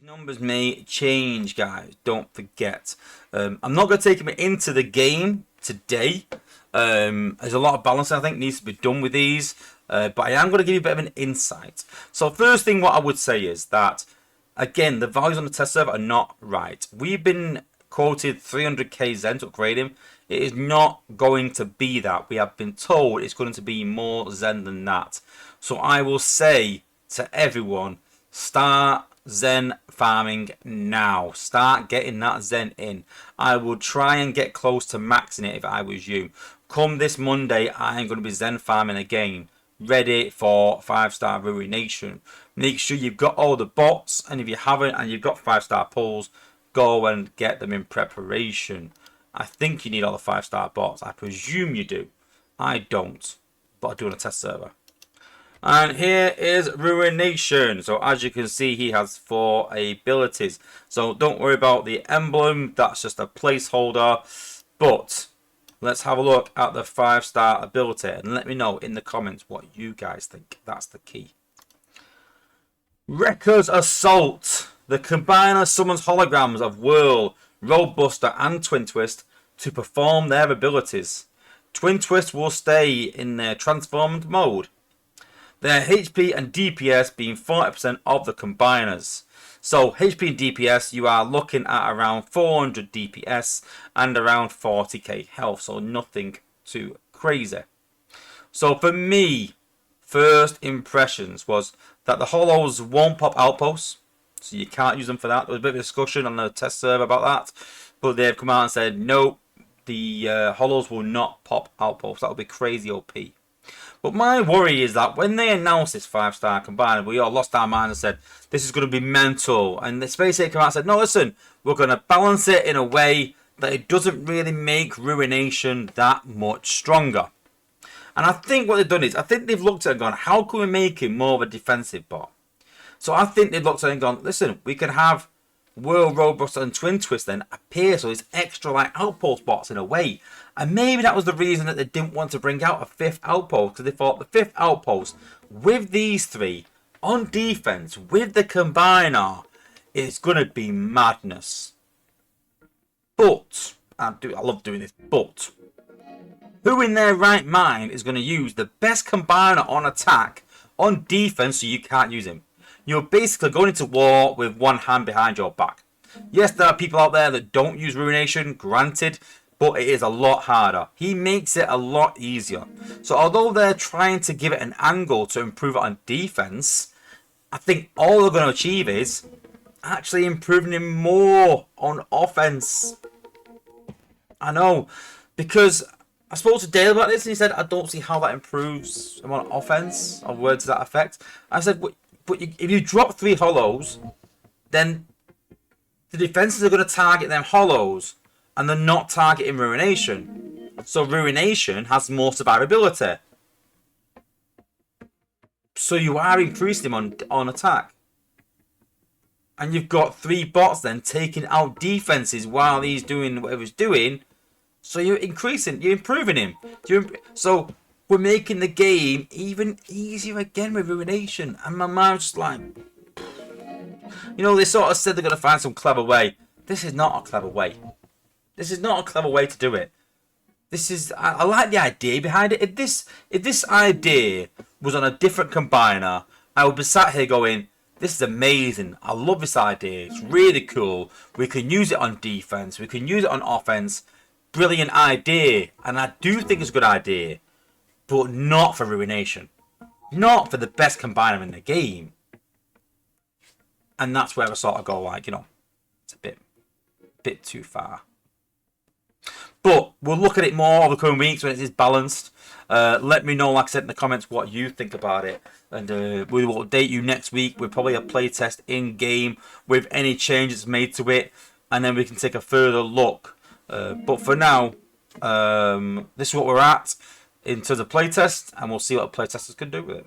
numbers may change, guys. Don't forget. I'm not going to take him into the game today. There's a lot of balancing I think needs to be done with these. But I am going to give you a bit of an insight. So first thing what I would say is that, again, the values on the test server are not right. We've been quoted 300k Zen to upgrade him. It is not going to be that. We have been told it's going to be more Zen than that. So I will say to everyone, start Zen farming now. Start getting that Zen in. I would try and get close to maxing it if I was you. Come this Monday, I am going to be Zen farming again. Ready for 5-star ruination. Make sure you've got all the bots, and if you haven't and you've got 5-star pulls, go and get them in preparation. I think you need all the 5-star bots. I presume you do. I don't, but I do on a test server. And here is Ruination. So as you can see, he has 4 abilities. So don't worry about the emblem. That's just a placeholder. But let's have a look at the 5-star ability and let me know in the comments what you guys think. That's the key. Wrecker's Assault. The combiner summons holograms of Whirl, Roadbuster and Twin Twist to perform their abilities. Twin Twist will stay in their transformed mode. Their HP and DPS being 40% of the combiners. So HP and DPS, you are looking at around 400 DPS and around 40k health. So nothing too crazy. So for me, first impressions was that the hollows won't pop outposts. So you can't use them for that. There was a bit of a discussion on the test server about that. But they've come out and said, no, the hollows will not pop outposts. That would be crazy OP. But my worry is that when they announced this 5-star combiner, we all lost our mind and said, this is going to be mental. And the Space 8 came out and said, no, listen, we're going to balance it in a way that it doesn't really make Ruination that much stronger. And I think what they've done is, I think they've looked at it and gone, how can we make him more of a defensive bot? So I think they've looked at it and gone, listen, we can have Whirl, Roadbuster and Twin Twist then appear, so it's extra like outpost bots in a way. And maybe that was the reason that they didn't want to bring out a 5th outpost, because they thought the 5th outpost with these 3 on defense with the combiner is going to be madness. But I love doing this, but who in their right mind is going to use the best combiner on attack on defense so you can't use him? You're basically going into war with one hand behind your back. Yes, there are people out there that don't use Ruination, granted, but it is a lot harder. He makes it a lot easier. So although they're trying to give it an angle to improve it on defense, I think all they're going to achieve is actually improving him more on offense. I know, because I spoke to Dale about this and he said, I don't see how that improves him on offense, or words to that effect. I said, but if you drop 3 hollows, then the defenses are going to target them hollows, and they're not targeting Ruination. So Ruination has more survivability. So you are increasing him on attack. And you've got 3 bots then taking out defenses while he's doing whatever he's doing. So you're improving him. So we're making the game even easier again with Ruination. And my mind's just like, you know, they sort of said they're going to find some clever way. This is not a clever way. This is not a clever way to do it. This is, I like the idea behind it. If this idea was on a different combiner, I would be sat here going, this is amazing. I love this idea. It's really cool. We can use it on defense. We can use it on offense. Brilliant idea. And I do think it's a good idea. But not for Ruination. Not for the best combiner in the game. And that's where I sort of go like, you know, it's a bit too far. But we'll look at it more over the coming weeks when it is balanced. Let me know, like I said, in the comments what you think about it. And we will update you next week with probably a playtest in-game with any changes made to it. And then we can take a further look. But for now, this is what we're at in terms of playtest. And we'll see what the playtesters can do with it.